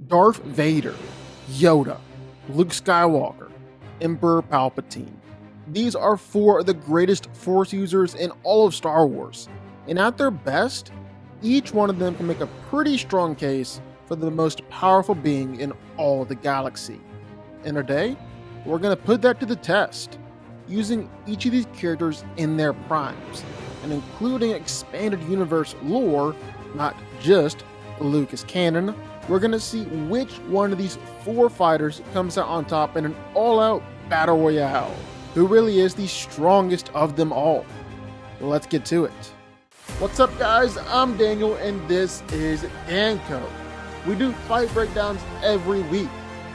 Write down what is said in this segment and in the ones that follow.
Darth Vader, Yoda, Luke Skywalker, Emperor Palpatine. These are four of the greatest Force users in all of Star Wars, and at their best, each one of them can make a pretty strong case for the most powerful being in all the galaxy. And today, we're going to put that to the test, using each of these characters in their primes, and including expanded universe lore, not just Lucas canon. We're going to see which one of these four fighters comes out on top in an all-out battle royale. Who really is the strongest of them all? Let's get to it. What's up, guys? I'm Daniel, and this is DanCo. We do fight breakdowns every week,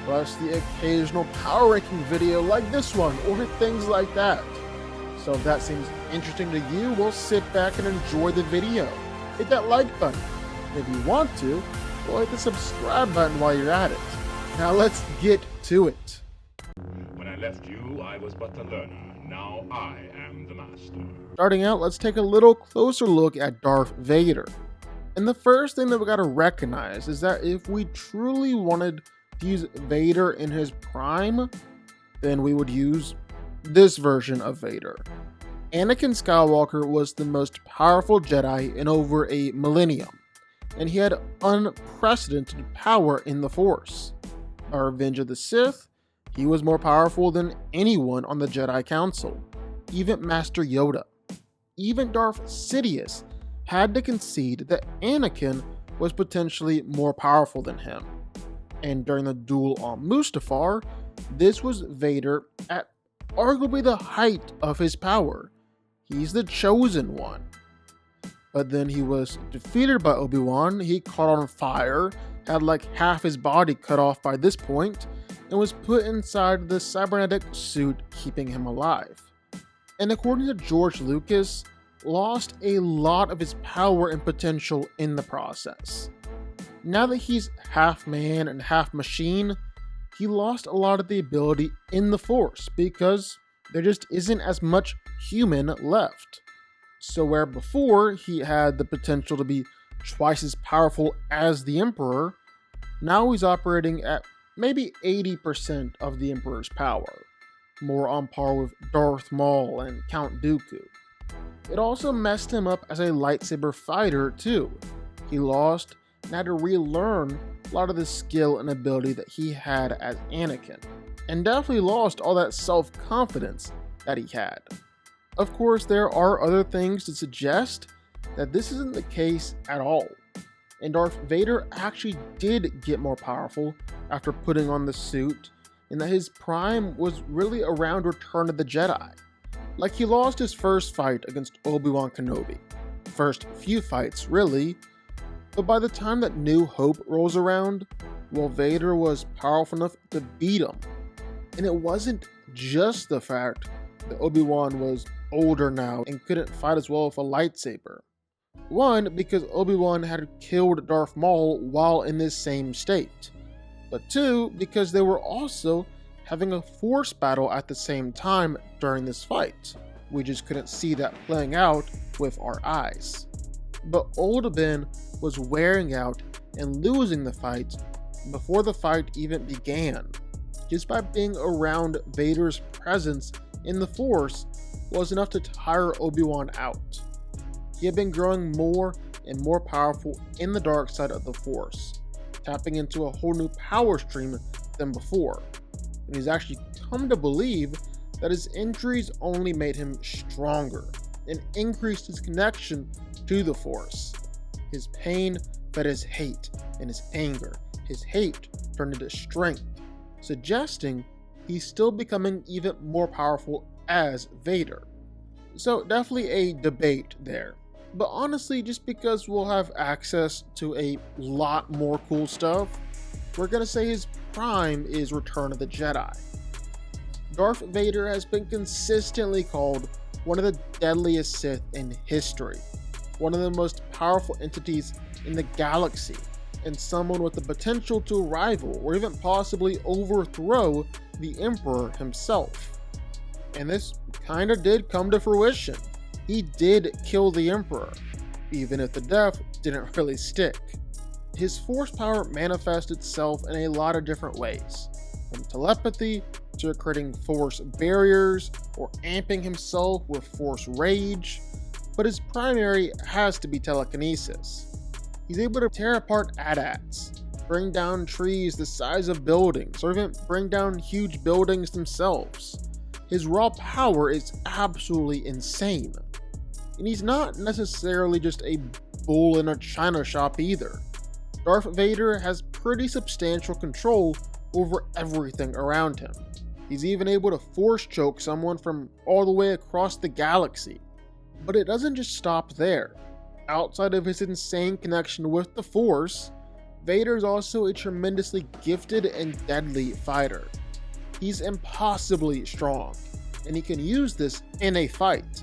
plus the occasional power ranking video like this one, or things like that. So if that seems interesting to you, we'll sit back and enjoy the video. Hit that like button. If you want to, we'll hit the subscribe button while you're at it. Now let's get to it. When I left you, I was but the learner. Now I am the master. Starting out, let's take a little closer look at Darth Vader. And the first thing that we gotta recognize is that if we truly wanted to use Vader in his prime, then we would use this version of Vader. Anakin Skywalker was the most powerful Jedi in over a millennium, and he had unprecedented power in the Force. By Revenge of the Sith, he was more powerful than anyone on the Jedi Council, even Master Yoda. Even Darth Sidious had to concede that Anakin was potentially more powerful than him. And during the duel on Mustafar, this was Vader at arguably the height of his power. He's the chosen one. But then he was defeated by Obi-Wan, he caught on fire, had like half his body cut off by this point, and was put inside the cybernetic suit keeping him alive. And according to George Lucas, lost a lot of his power and potential in the process. Now that he's half man and half machine, he lost a lot of the ability in the Force because there just isn't as much human left. So where before he had the potential to be twice as powerful as the Emperor, now he's operating at maybe 80% of the Emperor's power, more on par with Darth Maul and Count Dooku. It also messed him up as a lightsaber fighter too. He lost and had to relearn a lot of the skill and ability that he had as Anakin, and definitely lost all that self-confidence that he had. Of course, there are other things to suggest that this isn't the case at all, and Darth Vader actually did get more powerful after putting on the suit, and that his prime was really around Return of the Jedi. Like, he lost his first fight against Obi-Wan Kenobi, first few fights really, but by the time that New Hope rolls around, well, Vader was powerful enough to beat him. And it wasn't just the fact that Obi-Wan was older now and couldn't fight as well with a lightsaber. One, because Obi-Wan had killed Darth Maul while in this same state. But two, because they were also having a Force battle at the same time during this fight. We just couldn't see that playing out with our eyes. But old Ben was wearing out and losing the fight before the fight even began. Just by being around Vader's presence in the Force was enough to tire Obi-Wan out. He had been growing more and more powerful in the dark side of the Force, tapping into a whole new power stream than before. And he's actually come to believe that his injuries only made him stronger and increased his connection to the Force. His pain fed his hate, and his anger, his hate turned into strength, suggesting he's still becoming even more powerful as Vader. So definitely a debate there. But honestly, just because we'll have access to a lot more cool stuff, we're gonna say his prime is Return of the Jedi. Darth Vader has been consistently called one of the deadliest Sith in history, one of the most powerful entities in the galaxy, and someone with the potential to rival or even possibly overthrow the Emperor himself. And this kinda did come to fruition. He did kill the Emperor, even if the death didn't really stick. his force power manifests itself in a lot of different ways, from telepathy to creating force barriers or amping himself with force rage, but his primary has to be telekinesis. He's able to tear apart AT-ATs, bring down trees the size of buildings, or even bring down huge buildings themselves. His raw power is absolutely insane. And he's not necessarily just a bull in a china shop either. Darth Vader has pretty substantial control over everything around him. He's even able to force choke someone from all the way across the galaxy. But it doesn't just stop there. Outside of his insane connection with the Force, Vader is also a tremendously gifted and deadly fighter. He's impossibly strong, and he can use this in a fight,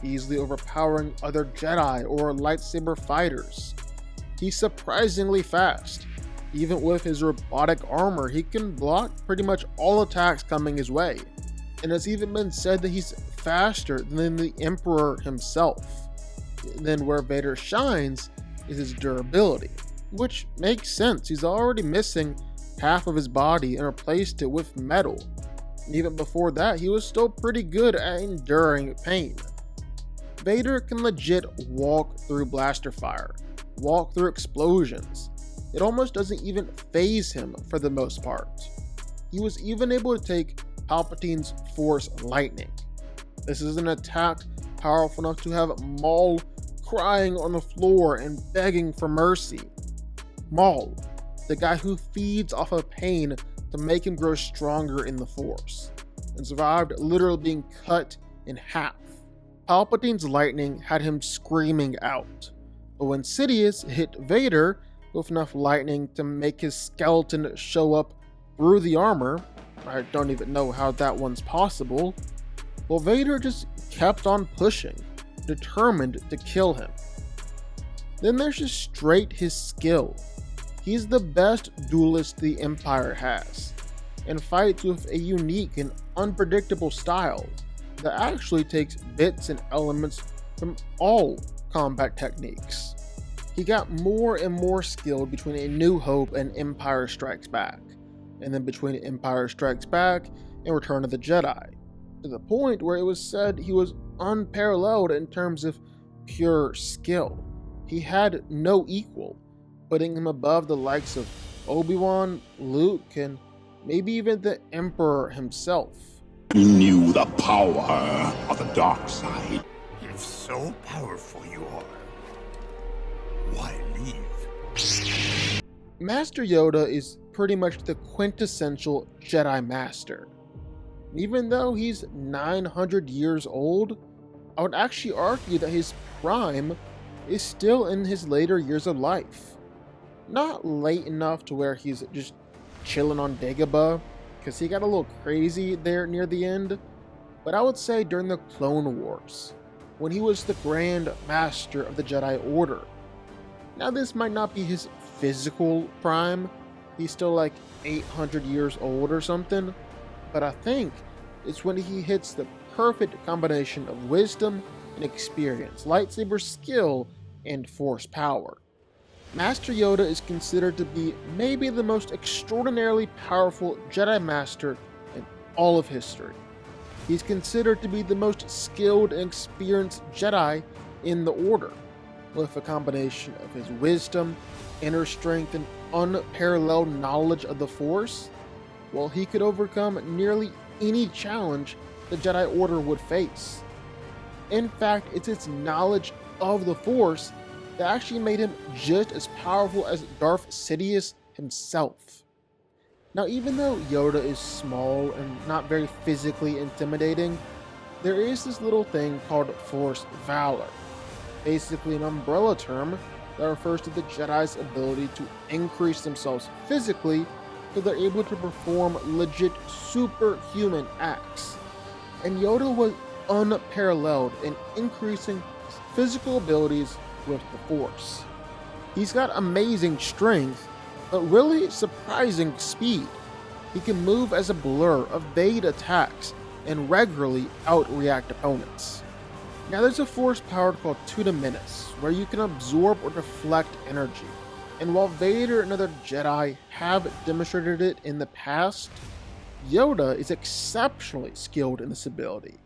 easily overpowering other Jedi or lightsaber fighters. He's surprisingly fast. Even with his robotic armor, he can block pretty much all attacks coming his way, and it's even been said that he's faster than the Emperor himself. Then where Vader shines is his durability, which makes sense. He's already missing half of his body and replaced it with metal. And even before that, he was still pretty good at enduring pain. Vader can legit walk through blaster fire, walk through explosions. It almost doesn't even faze him for the most part. He was even able to take Palpatine's Force Lightning. This is an attack powerful enough to have Maul crying on the floor and begging for mercy. Maul, the guy who feeds off of pain to make him grow stronger in the Force, and survived literally being cut in half. Palpatine's lightning had him screaming out, but when Sidious hit Vader with enough lightning to make his skeleton show up through the armor, I don't even know how that one's possible, well, Vader just kept on pushing, determined to kill him. Then there's just straight his skill. He's the best duelist the Empire has, and fights with a unique and unpredictable style that actually takes bits and elements from all combat techniques. He got more and more skilled between A New Hope and Empire Strikes Back, and then between Empire Strikes Back and Return of the Jedi, to the point where it was said he was unparalleled in terms of pure skill. He had no equal, putting him above the likes of Obi-Wan, Luke, and maybe even the Emperor himself. You knew the power of the dark side. If so powerful you are, why leave? Master Yoda is pretty much the quintessential Jedi Master. Even though he's 900 years old, I would actually argue that his prime is still in his later years of life. Not late enough to where he's just chilling on Dagobah, because he got a little crazy there near the end, but I would say during the Clone Wars, when he was the Grand Master of the Jedi Order. Now this might not be his physical prime, he's still like 800 years old or something, but I think it's when he hits the perfect combination of wisdom and experience, lightsaber skill, and force power. Master Yoda is considered to be maybe the most extraordinarily powerful Jedi Master in all of history. He's considered to be the most skilled and experienced Jedi in the Order, with a combination of his wisdom, inner strength, and unparalleled knowledge of the Force. Well, he could overcome nearly any challenge the Jedi Order would face. In fact, it's its knowledge of the Force that actually made him just as powerful as Darth Sidious himself. Now, even though Yoda is small and not very physically intimidating, there is this little thing called Force Valor, basically an umbrella term that refers to the Jedi's ability to increase themselves physically so they're able to perform legit superhuman acts. And Yoda was unparalleled in increasing his physical abilities with the Force. He's got amazing strength, but really surprising speed. He can move as a blur, evade attacks, and regularly outreact opponents. Now there's a force power called Tuda Menace, where you can absorb or deflect energy. And while Vader and other Jedi have demonstrated it in the past, Yoda is exceptionally skilled in this ability.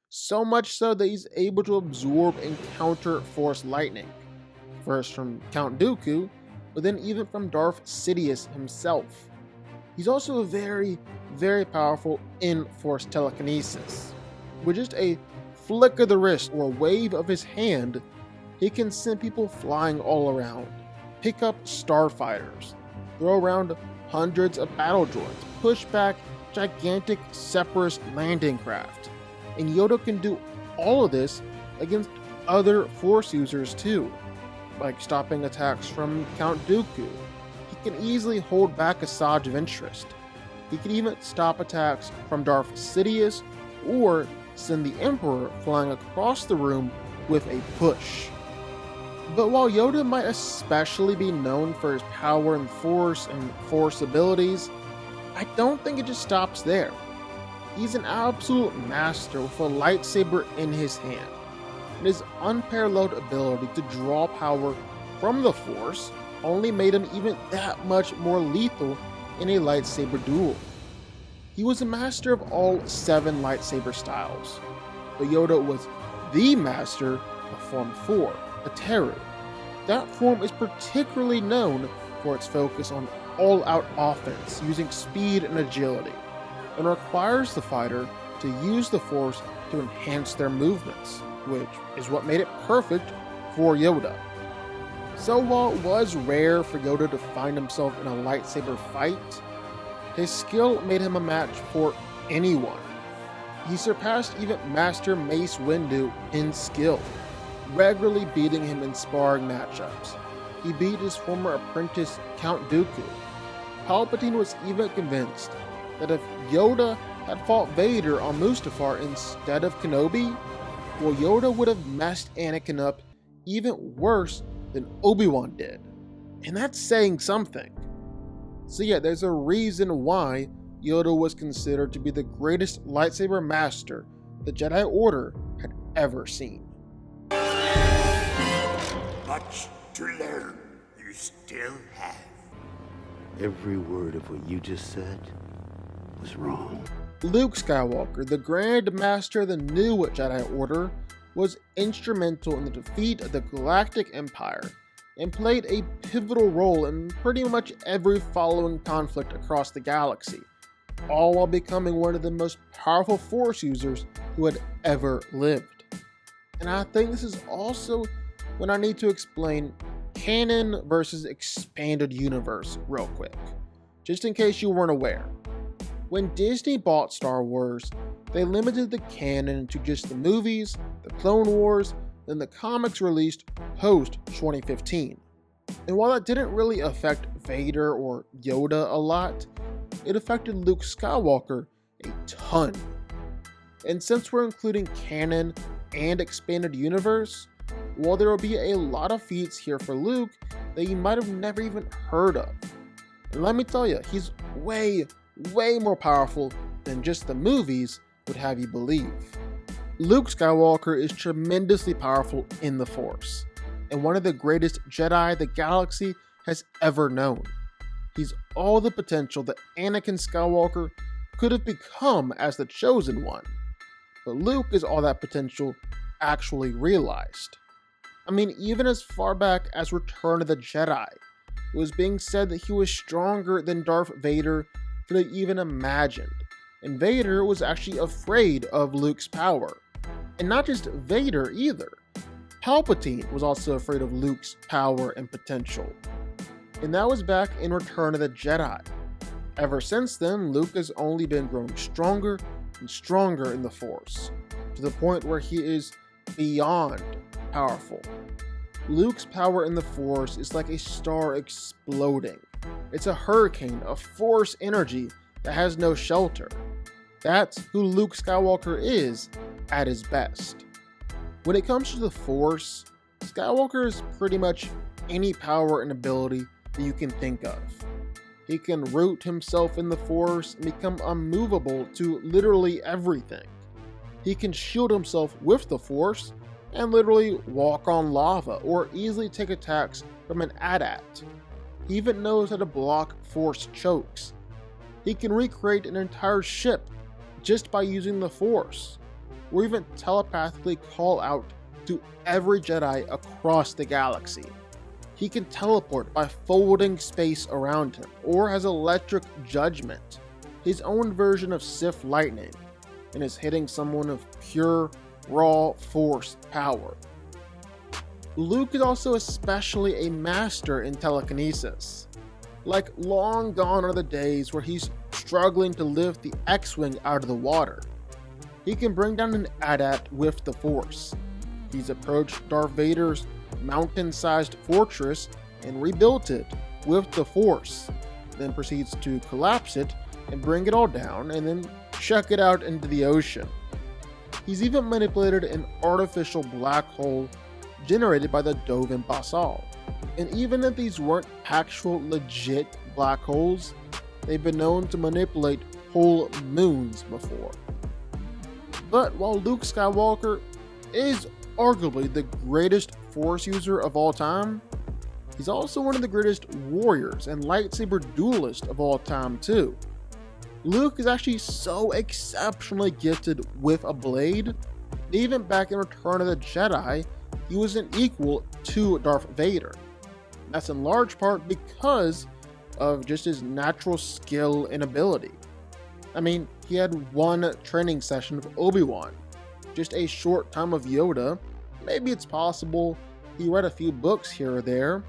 So much so that he's able to absorb and counter Force lightning, first from Count Dooku, but then even from Darth Sidious himself. He's also very, very powerful in Force telekinesis. With just a flick of the wrist or a wave of his hand, he can send people flying all around, pick up starfighters, throw around hundreds of battle droids, push back gigantic Separatist landing craft. And Yoda can do all of this against other Force users too, like stopping attacks from Count Dooku. He can easily hold back Asajj Ventress. He can even stop attacks from Darth Sidious or send the Emperor flying across the room with a push. But while Yoda might especially be known for his power and Force abilities, I don't think it just stops there. He's an absolute master with a lightsaber in his hand, and his unparalleled ability to draw power from the Force only made him even that much more lethal in a lightsaber duel. He was a master of all 7 lightsaber styles, but Yoda was the master of Form 4, the Teru. That form is particularly known for its focus on all-out offense using speed and agility, and requires the fighter to use the Force to enhance their movements, which is what made it perfect for Yoda. So while it was rare for Yoda to find himself in a lightsaber fight, his skill made him a match for anyone. He surpassed even Master Mace Windu in skill, regularly beating him in sparring matchups. He beat his former apprentice Count Dooku. Palpatine was even convinced that if Yoda had fought Vader on Mustafar instead of Kenobi, well, Yoda would have messed Anakin up even worse than Obi-Wan did. And that's saying something. So yeah, there's a reason why Yoda was considered to be the greatest lightsaber master the Jedi Order had ever seen. Much to learn, you still have. Every word of what you just said was wrong. Luke Skywalker, the Grand Master of the new Jedi Order, was instrumental in the defeat of the Galactic Empire and played a pivotal role in pretty much every following conflict across the galaxy, all while becoming one of the most powerful Force users who had ever lived. And I think this is also when I need to explain canon versus expanded universe real quick, just in case you weren't aware. When Disney bought Star Wars, they limited the canon to just the movies, the Clone Wars, and the comics released post-2015. And while that didn't really affect Vader or Yoda a lot, it affected Luke Skywalker a ton. And since we're including canon and expanded universe, while there will be a lot of feats here for Luke that you might have never even heard of. And let me tell you, he's way more powerful than just the movies would have you believe. Luke Skywalker is tremendously powerful in the Force, and one of the greatest Jedi the galaxy has ever known. He's all the potential that Anakin Skywalker could have become as the Chosen One, but Luke is all that potential actually realized. I mean, even as far back as Return of the Jedi, it was being said that he was stronger than Darth Vader could have even imagined, and Vader was actually afraid of Luke's power. And not just Vader either. Palpatine was also afraid of Luke's power and potential. And that was back in Return of the Jedi. Ever since then, Luke has only been growing stronger and stronger in the Force, to the point where he is beyond powerful. Luke's power in the Force is like a star exploding. It's a hurricane of Force energy that has no shelter. That's who Luke Skywalker is at his best. When it comes to the Force, Skywalker is pretty much any power and ability that you can think of. He can root himself in the Force and become unmovable to literally everything. He can shield himself with the Force and literally walk on lava or easily take attacks from an AT-AT. He even knows how to block force chokes. He can recreate an entire ship just by using the Force, or even telepathically call out to every Jedi across the galaxy. He can teleport by folding space around him, or has electric judgment, his own version of Sith lightning, and is hitting someone of pure, raw Force power. Luke is also especially a master in telekinesis. Like, long gone are the days where he's struggling to lift the X-Wing out of the water. He can bring down an AT-AT with the Force. He's approached Darth Vader's mountain-sized fortress and rebuilt it with the Force, then proceeds to collapse it and bring it all down and then chuck it out into the ocean. He's even manipulated an artificial black hole generated by the Dovin Basal. And even if these weren't actual legit black holes, they've been known to manipulate whole moons before. But while Luke Skywalker is arguably the greatest Force user of all time, he's also one of the greatest warriors and lightsaber duelists of all time too. Luke is actually so exceptionally gifted with a blade that even back in Return of the Jedi, he was an equal to Darth Vader. That's in large part because of just his natural skill and ability. I mean, he had one training session of Obi-Wan, just a short time of Yoda. Maybe it's possible he read a few books here or there,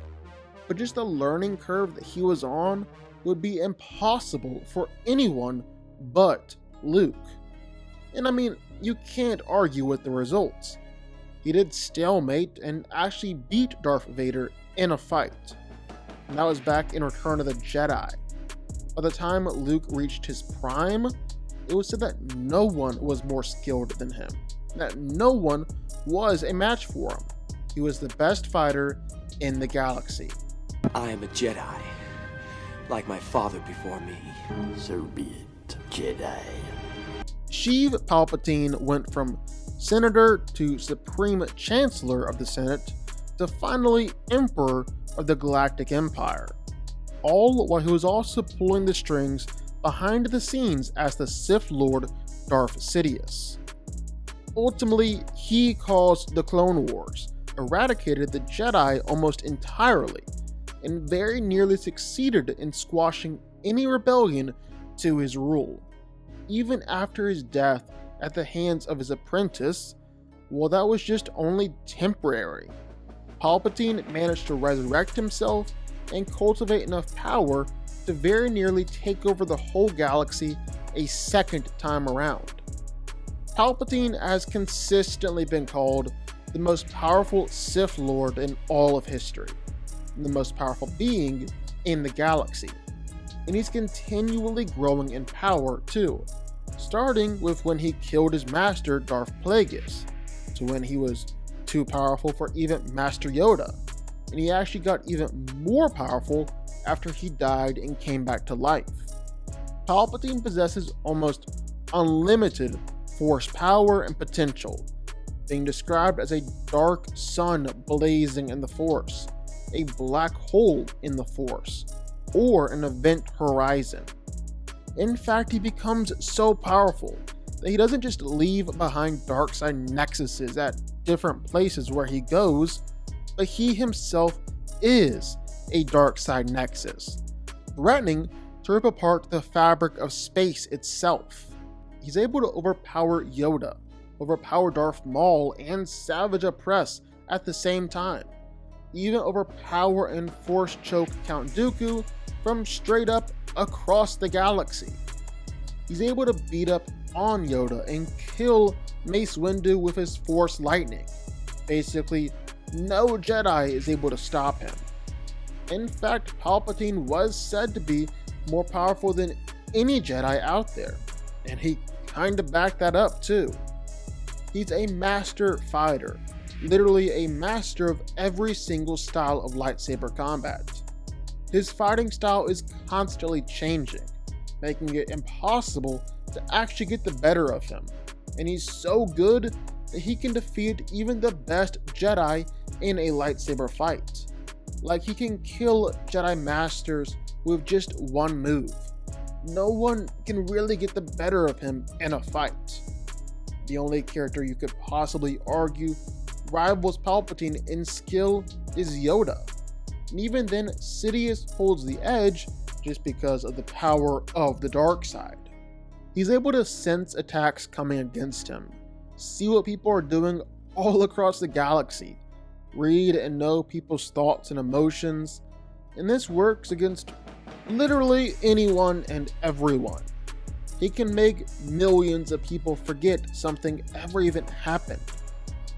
but just the learning curve that he was on would be impossible for anyone but Luke. And I mean, you can't argue with the results. He did stalemate and actually beat Darth Vader in a fight. And that was back in Return of the Jedi. By the time Luke reached his prime, it was said that no one was more skilled than him, that no one was a match for him. He was the best fighter in the galaxy. I am a Jedi, like my father before me. So be it, Jedi. Sheev Palpatine went from Senator to Supreme Chancellor of the Senate to finally Emperor of the Galactic Empire, all while he was also pulling the strings behind the scenes as the Sith Lord Darth Sidious. Ultimately, he caused the Clone Wars, eradicated the Jedi almost entirely, and very nearly succeeded in squashing any rebellion to his rule. Even after his death at the hands of his apprentice, well, that was just only temporary. Palpatine managed to resurrect himself and cultivate enough power to very nearly take over the whole galaxy a second time around. Palpatine has consistently been called the most powerful Sith Lord in all of history, and the most powerful being in the galaxy. And he's continually growing in power too, starting with when he killed his master Darth Plagueis, to when he was too powerful for even Master Yoda, and he actually got even more powerful after he died and came back to life. Palpatine possesses almost unlimited Force power and potential, being described as a dark sun blazing in the Force, a black hole in the Force, or an event horizon. In fact, he becomes so powerful that he doesn't just leave behind dark side nexuses at different places where he goes, but he himself is a dark side nexus, threatening to rip apart the fabric of space itself. He's able to overpower Yoda, overpower Darth Maul, and savage oppress at the same time, even overpower and force choke Count Dooku from straight up across the galaxy. He's able to beat up on Yoda and kill Mace Windu with his Force lightning. Basically, no Jedi is able to stop him. In fact, Palpatine was said to be more powerful than any Jedi out there, and he kinda backed that up too. He's a master fighter, literally a master of every single style of lightsaber combat. His fighting style is constantly changing, making it impossible to actually get the better of him, and he's so good that he can defeat even the best Jedi in a lightsaber fight. Like he can kill Jedi Masters with just one move. No one can really get the better of him in a fight. The only character you could possibly argue rivals Palpatine in skill is Yoda. And even then, Sidious holds the edge just because of the power of the dark side. He's able to sense attacks coming against him, see what people are doing all across the galaxy, read and know people's thoughts and emotions, and this works against literally anyone and everyone. He can make millions of people forget something ever even happened.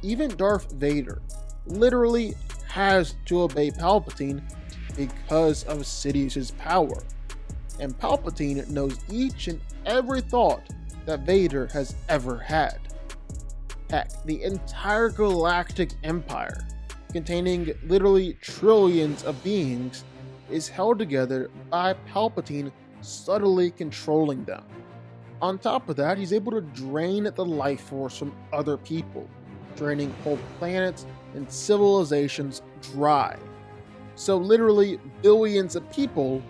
Even Darth Vader literally has to obey Palpatine because of Sidious's power. And Palpatine knows each and every thought that Vader has ever had. Heck, the entire galactic empire, containing literally trillions of beings, is held together by Palpatine subtly controlling them. On top of that, he's able to drain the life force from other people, draining whole planets and civilizations dry. So literally billions of people,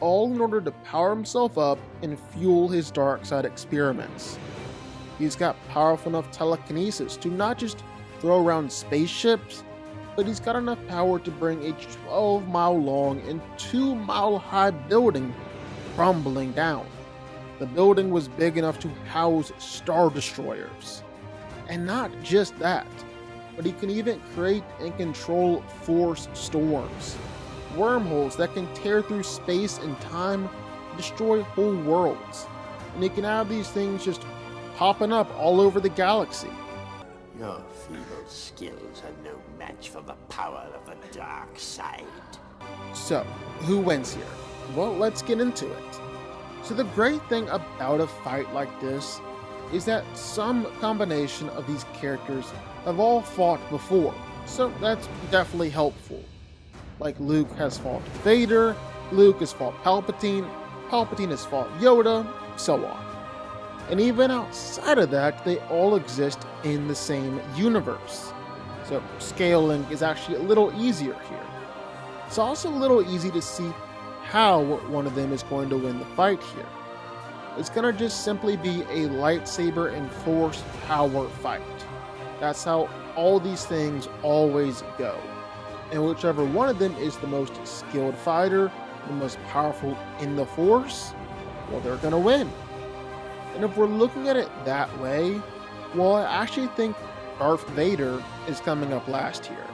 all in order to power himself up and fuel his dark side experiments. He's got powerful enough telekinesis to not just throw around spaceships, but he's got enough power to bring a 12-mile long and 2-mile high building crumbling down. The building was big enough to house Star Destroyers. And not just that, but he can even create and control force storms, wormholes that can tear through space and time, destroy whole worlds. And he can have these things just popping up all over the galaxy. Your feeble skills are no match for the power of the dark side. So, who wins here? Well, let's get into it. So the great thing about a fight like this is that some combination of these characters have all fought before, so that's definitely helpful. Like Luke has fought Vader, Luke has fought Palpatine, Palpatine has fought Yoda, so on. And even outside of that, they all exist in the same universe. So scaling is actually a little easier here. It's also a little easy to see how one of them is going to win the fight here. It's going to just simply be a lightsaber and force power fight. That's how all these things always go. And whichever one of them is the most skilled fighter, the most powerful in the force, well, they're going to win. And if we're looking at it that way, well, I actually think Darth Vader is coming up last here.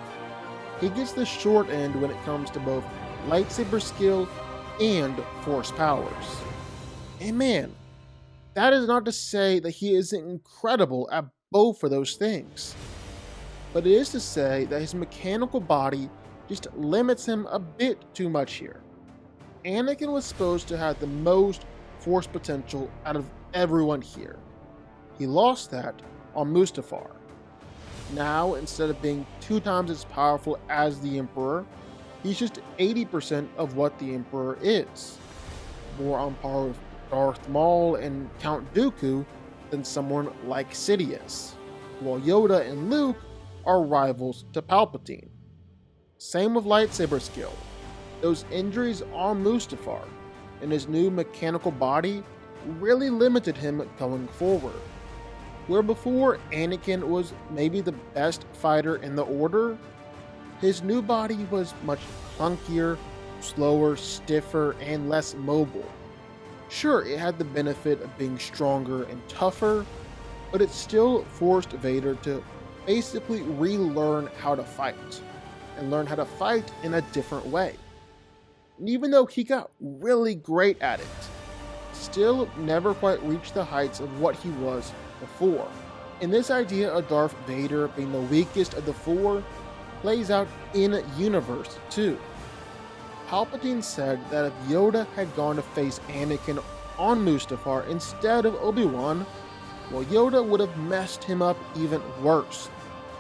He gets the short end when it comes to both lightsaber skill and force powers. And man, that is not to say that he isn't incredible at both of those things. But it is to say that his mechanical body just limits him a bit too much here. Anakin was supposed to have the most force potential out of everyone here. He lost that on Mustafar. Now, instead of being 2 times as powerful as the Emperor, he's just 80% of what the Emperor is. More on par with Darth Maul and Count Dooku than someone like Sidious, while Yoda and Luke are rivals to Palpatine. Same with lightsaber skill. Those injuries on Mustafar and his new mechanical body really limited him going forward. Where before Anakin was maybe the best fighter in the Order, his new body was much clunkier, slower, stiffer, and less mobile. Sure, it had the benefit of being stronger and tougher, but it still forced Vader to basically relearn how to fight, and learn how to fight in a different way. And even though he got really great at it, still never quite reached the heights of what he was before. And this idea of Darth Vader being the weakest of the 4 plays out in universe too. Palpatine said that if Yoda had gone to face Anakin on Mustafar instead of Obi-Wan, well, Yoda would have messed him up even worse,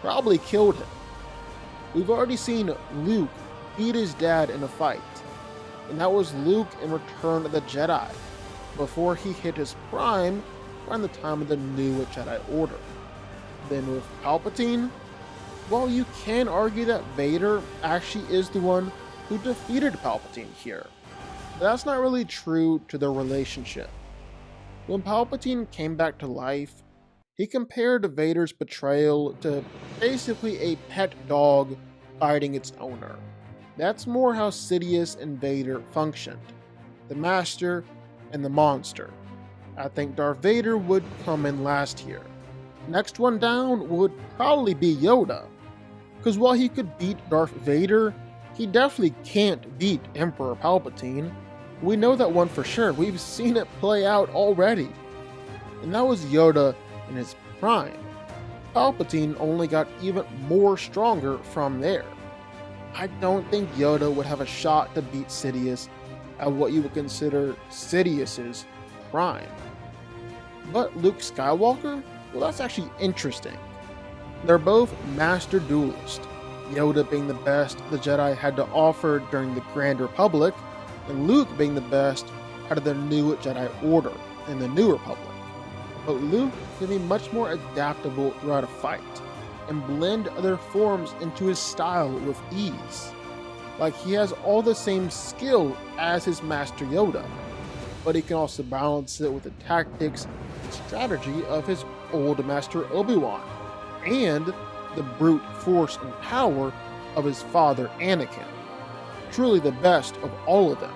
probably killed him. We've already seen Luke beat his dad in a fight, and that was Luke in Return of the Jedi, before he hit his prime around the time of the new Jedi Order. Then with Palpatine, While you can argue that Vader actually is the one who defeated Palpatine here, that's not really true to their relationship. When Palpatine came back to life, he compared Vader's betrayal to basically a pet dog fighting its owner. That's more how Sidious and Vader functioned, the master and the monster. I think Darth Vader would come in last here. Next one down would probably be Yoda, because while he could beat Darth Vader, he definitely can't beat Emperor Palpatine. We know that one for sure, we've seen it play out already. And that was Yoda in his prime. Palpatine only got even more stronger from there. I don't think Yoda would have a shot to beat Sidious at what you would consider Sidious's prime. But Luke Skywalker? Well, that's actually interesting. They're both master duelists, Yoda being the best the Jedi had to offer during the Grand Republic, and Luke being the best out of the new Jedi Order in the New Republic. But Luke can be much more adaptable throughout a fight, and blend other forms into his style with ease. Like, he has all the same skill as his master Yoda, but he can also balance it with the tactics and strategy of his old master Obi-Wan, and the brute force and power of his father Anakin. Truly the best of all of them.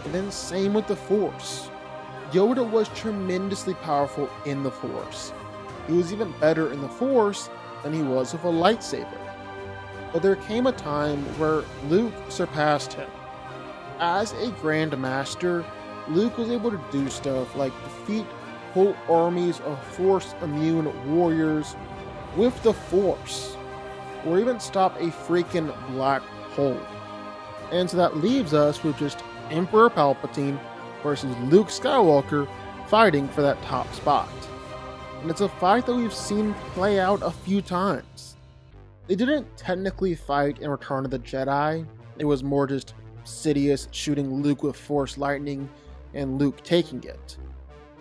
And then same with the Force. Yoda was tremendously powerful in the Force. He was even better in the Force than he was with a lightsaber. But there came a time where Luke surpassed him. As a Grand Master, Luke was able to do stuff like defeat whole armies of Force-immune warriors with the Force, or even stop a freaking black hole. And so that leaves us with just Emperor Palpatine versus Luke Skywalker fighting for that top spot. And it's a fight that we've seen play out a few times. They didn't technically fight in Return of the Jedi, it was more just Sidious shooting Luke with Force lightning and Luke taking it.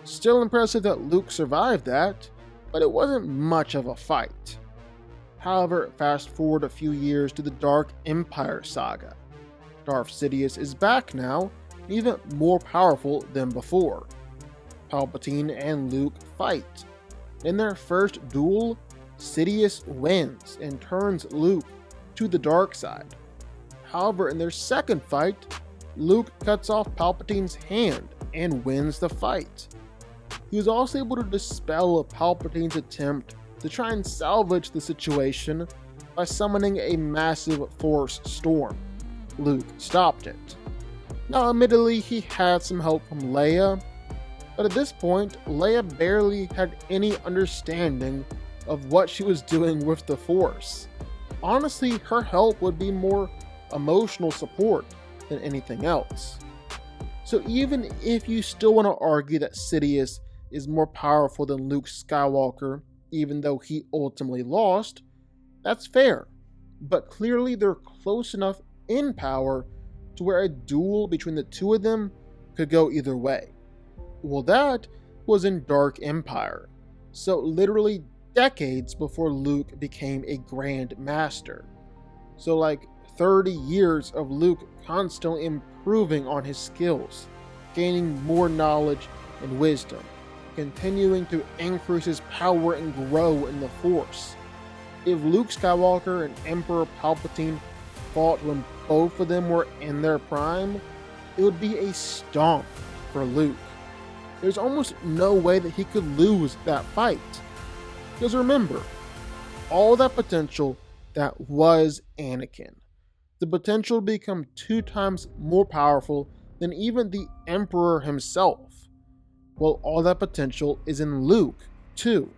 Still impressive that Luke survived that, but it wasn't much of a fight. However, fast forward a few years to the Dark Empire saga. Darth Sidious is back now, even more powerful than before. Palpatine and Luke fight. In their first duel, Sidious wins and turns Luke to the dark side. However, in their second fight, Luke cuts off Palpatine's hand and wins the fight. He was also able to dispel Palpatine's attempt to try and salvage the situation by summoning a massive Force storm. Luke stopped it. Now, admittedly, he had some help from Leia, but at this point, Leia barely had any understanding of what she was doing with the Force. Honestly, her help would be more emotional support than anything else. So even if you still want to argue that Sidious is more powerful than Luke Skywalker, even though he ultimately lost, that's fair. But clearly they're close enough in power to where a duel between the two of them could go either way. Well, that was in Dark Empire, so literally decades before Luke became a Grand Master. So like 30 years of Luke constantly improving on his skills, gaining more knowledge and wisdom, continuing to increase his power and grow in the Force. If Luke Skywalker and Emperor Palpatine fought when both of them were in their prime, it would be a stomp for Luke. There's almost no way that he could lose that fight. Because remember, all that potential that was Anakin. The potential to become 2 times more powerful than even the Emperor himself. Well, all that potential is in Luke, too.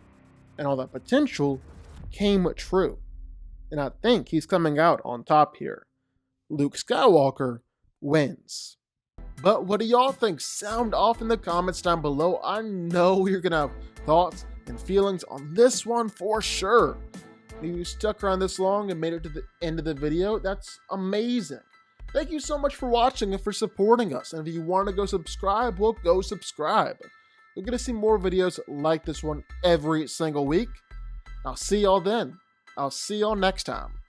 And all that potential came true. And I think he's coming out on top here. Luke Skywalker wins. But what do y'all think? Sound off in the comments down below. I know you're gonna have thoughts and feelings on this one for sure. If you stuck around this long and made it to the end of the video, that's amazing. Thank you so much for watching and for supporting us. And if you want to go subscribe, well, go subscribe. You're gonna see more videos like this one every single week. I'll see y'all then. I'll see y'all next time.